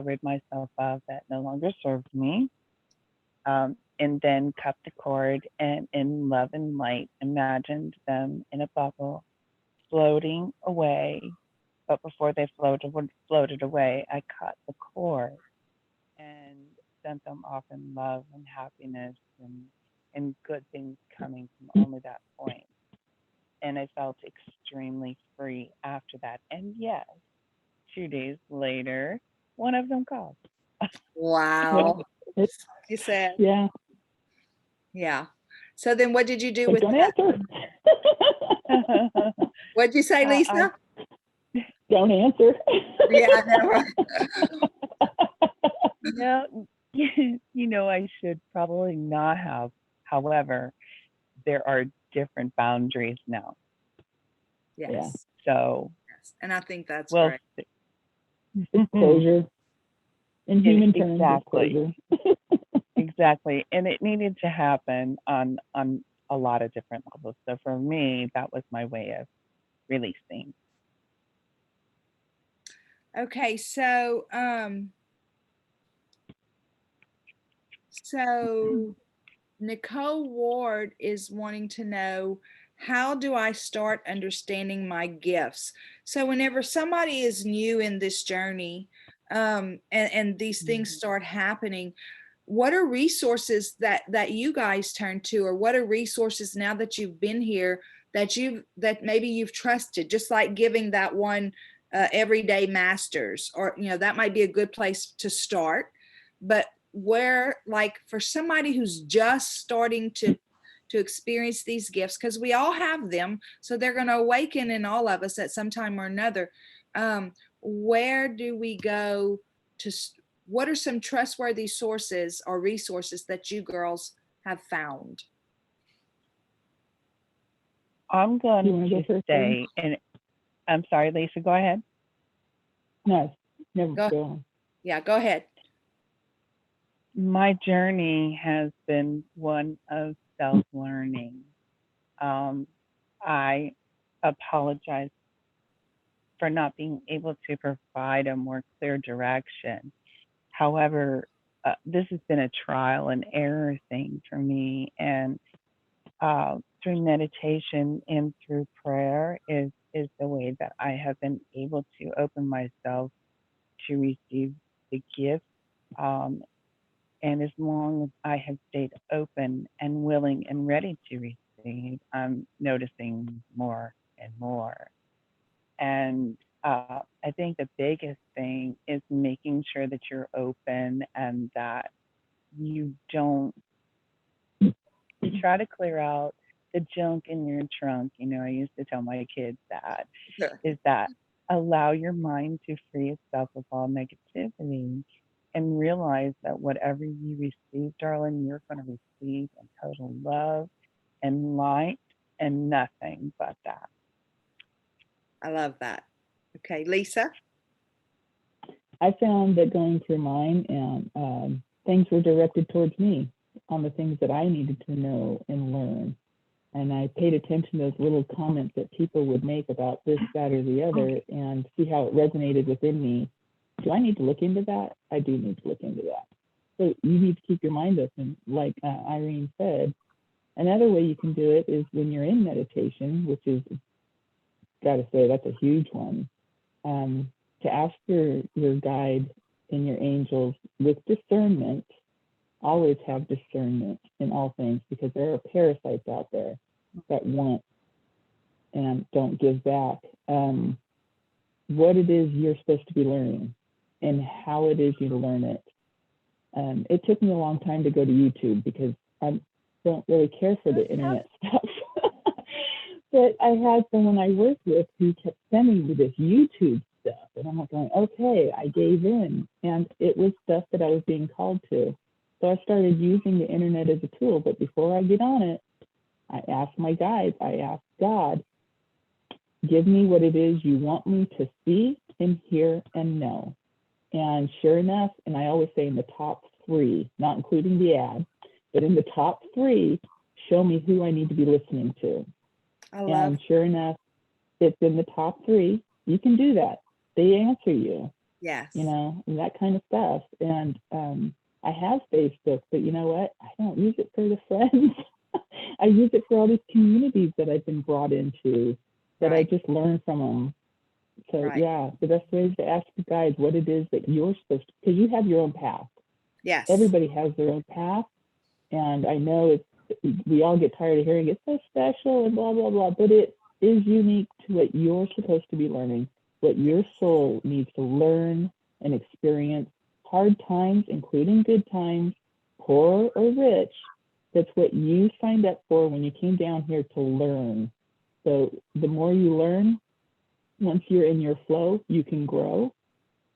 rid myself of that no longer served me, and then cut the cord, and in love and light imagined them in a bubble floating away. But before they floated away, I cut the cord and sent them off in love and happiness and good things coming from only that point. And I felt extremely free after that. And yes, 2 days later, one of them called. Wow. You said. Yeah. Yeah. So then what did you do with don't that? Answer. What'd you say, Lisa? Don't answer. Yeah, I know, right? No, I should probably not have. However, there are different boundaries now. Yes. Yeah. So. Yes. And I think that's great. It's closure. In human terms, exactly. It's closure. Exactly. And it needed to happen on a lot of different levels. So for me, that was my way of releasing. Okay, so Nicole Ward is wanting to know, how do I start understanding my gifts? So whenever somebody is new in this journey, and these things start happening, what are resources that you guys turn to, or what are resources now that you've been here that maybe you've trusted, just like giving that one everyday masters, or that might be a good place to start. But where, like, for somebody who's just starting to experience these gifts, because we all have them, so they're going to awaken in all of us at some time or another, where do we go to? What are some trustworthy sources or resources that you girls have found? I'm going to say, and I'm sorry, Lisa, go ahead. No, never go on. Yeah, go ahead. My journey has been one of self-learning. I apologize for not being able to provide a more clear direction. However, this has been a trial and error thing for me, and through meditation and through prayer is the way that I have been able to open myself to receive the gift. And as long as I have stayed open and willing and ready to receive, I'm noticing more and more. And I think the biggest thing is making sure that you're open and that you don't, you try to clear out the junk in your trunk. You know, I used to tell my kids that, Sure. is that allow your mind to free itself of all negativity and realize that whatever you receive, darling, you're going to receive in total love and light and nothing but that. I love that. Okay, Lisa? I found that going through mine and things were directed towards me on the things that I needed to know and learn. And I paid attention to those little comments that people would make about this, that, or the other, and see how it resonated within me. Do I need to look into that? I do need to look into that. So you need to keep your mind open, like Irene said. Another way you can do it is when you're in meditation, which is, gotta say, that's a huge one. To ask your guide and your angels with discernment. Always have discernment in all things, because there are parasites out there that want and don't give back. What it is you're supposed to be learning and how it is you learn it. It took me a long time to go to YouTube because I don't really care for the internet stuff. But I had someone I worked with who kept sending me this YouTube stuff, and I'm like going, okay, I gave in, and it was stuff that I was being called to. So I started using the internet as a tool, but before I get on it, I asked my guides, I asked God, give me what it is you want me to see and hear and know. And sure enough, and I always say in the top 3, not including the ad, but in the top 3, show me who I need to be listening to. And sure enough, it's in the top 3. You can do that. They answer you. Yes. You know, and that kind of stuff. And I have Facebook, but you know what? I don't use it for the friends. I use it for all these communities that I've been brought into, that I just learn from them. So yeah, the best way is to ask the guides what it is that you're supposed to, because you have your own path. Yes. Everybody has their own path. And I know we all get tired of hearing it's so special and blah, blah, blah, but it is unique to what you're supposed to be learning, what your soul needs to learn and experience. Hard times, including good times, poor or rich, that's what you signed up for when you came down here to learn. So the more you learn, once you're in your flow, you can grow.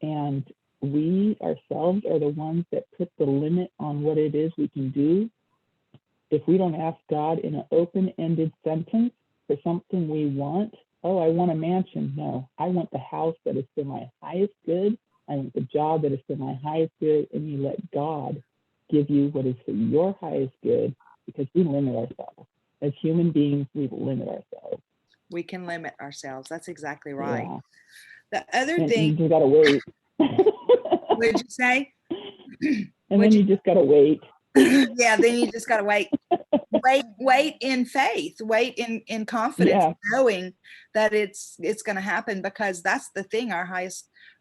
And we ourselves are the ones that put the limit on what it is we can do. If we don't ask God in an open-ended sentence for something we want, oh, I want a mansion. No, I want the house that is for my highest good. I want the job that is for my highest good. And you let God give you what is for your highest good, because we limit ourselves. As human beings, we limit ourselves. We can limit ourselves. That's exactly right. Yeah. The other thing. You gotta wait. What'd you say? And then you just gotta wait. Yeah, then you just gotta wait. Wait in faith, wait in confidence, knowing that it's going to happen, because that's the thing. Our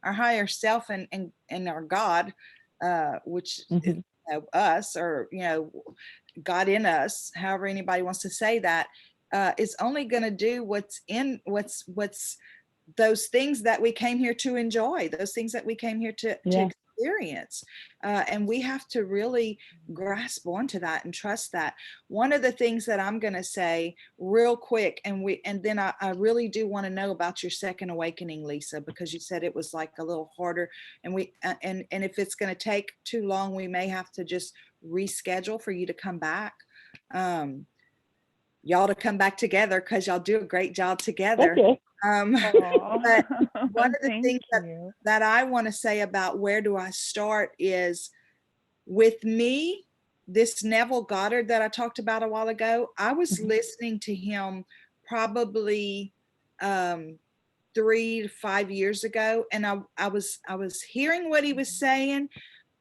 higher self and our God, which is us, or God in us, however anybody wants to say that, is only going to do what's those things that we came here to enjoy, those things that we came here to experience. And we have to really grasp onto that and trust that. One of the things that I'm going to say real quick, and then I really do want to know about your second awakening, Lisa, because you said it was like a little harder, and if it's going to take too long, we may have to just reschedule for you to come back. Y'all to come back together, because y'all do a great job together. Okay. But one of the things that I want to say about where do I start is with me, this Neville Goddard that I talked about a while ago, I was listening to him probably 3 to 5 years ago, and I was hearing what he was saying,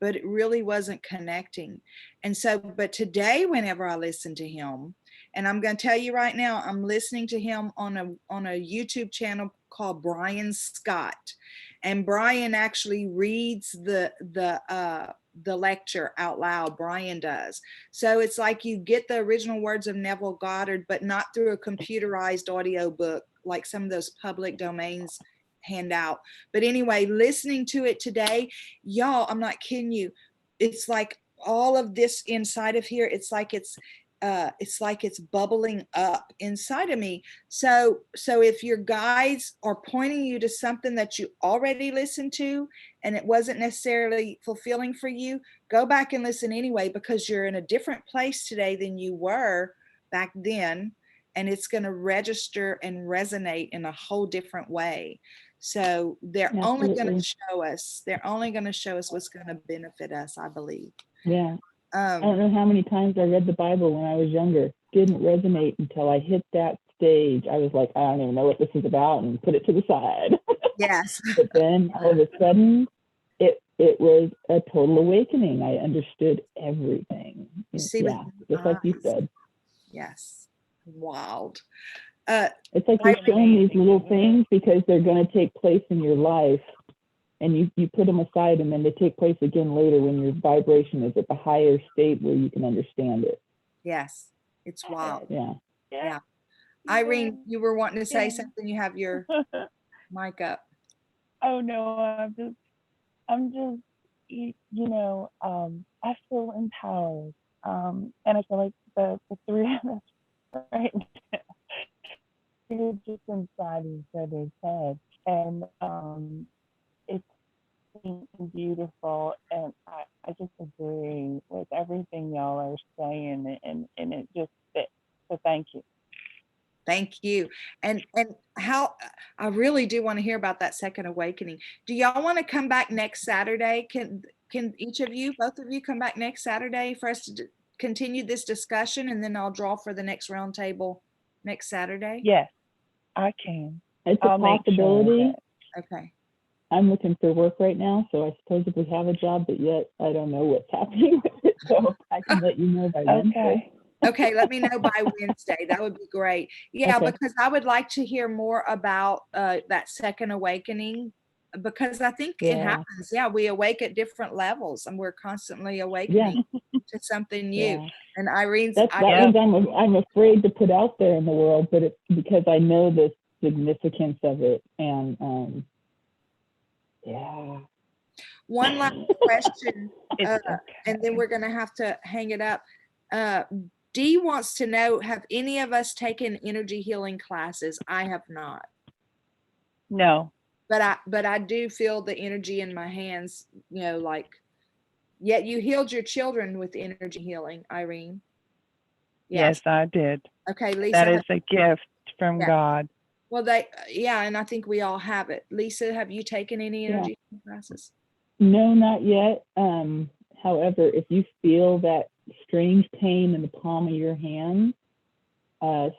but it really wasn't connecting. And so, but today, whenever I listen to him, and I'm going to tell you right now, I'm listening to him on a YouTube channel called Brian Scott, and Brian actually reads the lecture out loud. Brian does. So it's like you get the original words of Neville Goddard, but not through a computerized audio book like some of those public domains hand out. But anyway, listening to it today, y'all, I'm not kidding you. It's like all of this inside of here, it's like it's bubbling up inside of me. So if your guides are pointing you to something that you already listened to and it wasn't necessarily fulfilling for you, go back and listen anyway, because you're in a different place today than you were back then, and it's going to register and resonate in a whole different way. So they're only going to show us what's going to benefit us, I believe. Yeah. I don't know how many times I read the Bible when I was younger. Didn't resonate until I hit that stage. I was like, I don't even know what this is about, and put it to the side. Yes. But then all of a sudden, it was a total awakening. I understood everything. See, yeah, just like you said. Yes. Wild. It's like you're showing these little things because they're going to take place in your life, and you put them aside, and then they take place again later when your vibration is at the higher state where you can understand it. Yes, it's wild. Yeah. Irene, you were wanting to say something. You have your mic up. Oh no, I'm just, I feel empowered. And I feel like the three of us right now, we're just inside each other's head. And it's beautiful. And I just agree with everything y'all are saying, and it just fits. So thank you. Thank you. And how I really do want to hear about that second awakening. Do y'all want to come back next Saturday? Can each of you, both of you, come back next Saturday for us to continue this discussion, and then I'll draw for the next roundtable next Saturday? Yes, I can. It's a possibility. Okay. I'm looking for work right now, so I suppose if we have a job, but yet I don't know what's happening with it, so I can let you know by Wednesday. Okay, let me know by Wednesday. That would be great. Yeah, okay. Because I would like to hear more about that second awakening, because I think it happens. Yeah, we awake at different levels, and we're constantly awakening to something new. Yeah. And Irene's that means I'm afraid to put out there in the world, but it's because I know the significance of it. And one last question, and then we're going to have to hang it up. Dee wants to know, have any of us taken energy healing classes? I have not. No. But I do feel the energy in my hands, like, yet you healed your children with energy healing, Irene. Yes, I did. Okay, Lisa. That is a gift from God. Well, and I think we all have it. Lisa, have you taken any energy classes? No, not yet. However, if you feel that strange pain in the palm of your hand,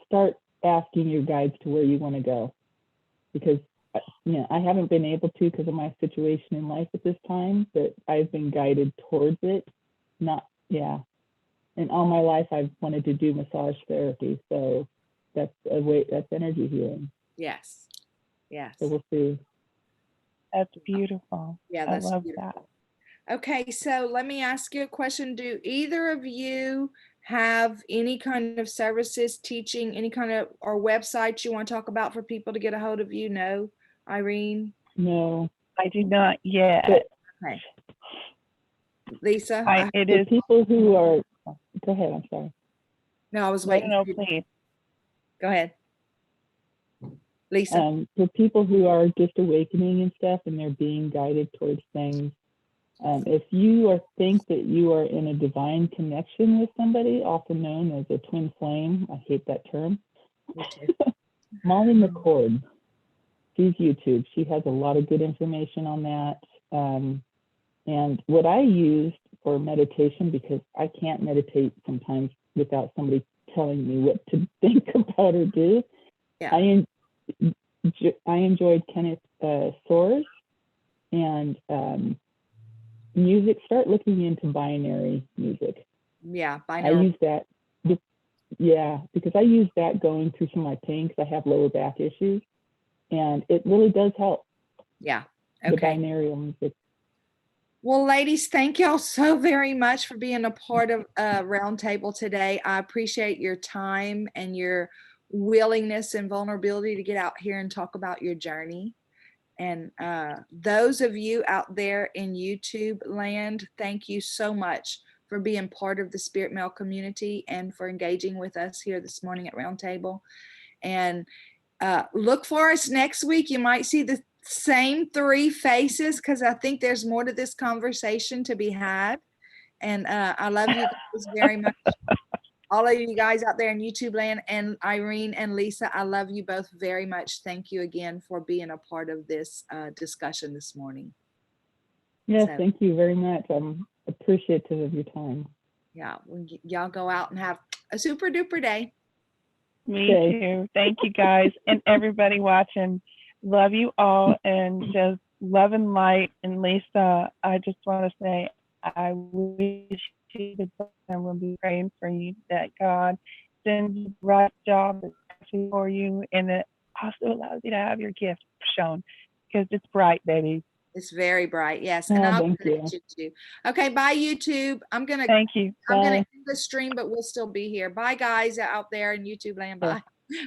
start asking your guides to where you want to go, because I haven't been able to because of my situation in life at this time, but I've been guided towards it. And all my life I've wanted to do massage therapy, so that's energy healing. Yes. So we'll see. That's beautiful. Yeah, that's I love beautiful. that. Okay, so let me ask you a question. Do either of you have any kind of services, teaching, any kind of, or websites you want to talk about for people to get a hold of you? No, Irene? No. I do not yet. Okay. Lisa? It is people who are, go ahead, I'm sorry. No, I was waiting. No, please. Go ahead. Lisa? For people who are just awakening and stuff, and they're being guided towards things, if you think that you are in a divine connection with somebody, often known as a twin flame, I hate that term. Me too. Molly McCord, she's YouTube. She has a lot of good information on that. And what I used for meditation because I can't meditate sometimes without somebody telling me what to think about or do. Yeah. I enjoyed Kenneth Soares and music. Start looking into binary music. Yeah. I use that. Yeah, because I use that going through some of my pain because I have lower back issues, and it really does help. Yeah. The Okay. binaural music. Well, ladies, thank y'all so very much for being a part of Roundtable today. I appreciate your time and your willingness and vulnerability to get out here and talk about your journey. And those of you out there in YouTube land, thank you so much for being part of the Spirit Mail community and for engaging with us here this morning at Roundtable. And look for us next week. You might see the same 3 faces because I think there's more to this conversation to be had. And I love you guys very much. All of you guys out there in YouTube land, and Irene and Lisa, I love you both very much. Thank you again for being a part of this discussion this morning. Yes, thank you very much. I'm appreciative of your time. Yeah, y'all go out and have a super duper day. Me too. Thank you guys and everybody watching. Love you all, and just love and light. And Lisa, I just want to say I wish you the best, and we'll be praying for you that God sends the right job that's actually for you, and it also allows you to have your gift shown because it's bright, baby. It's very bright, yes. And I'll thank you. too. Okay, bye YouTube. Thank you. I'm gonna end the stream, but we'll still be here. Bye guys out there in YouTube land. Bye. Love you.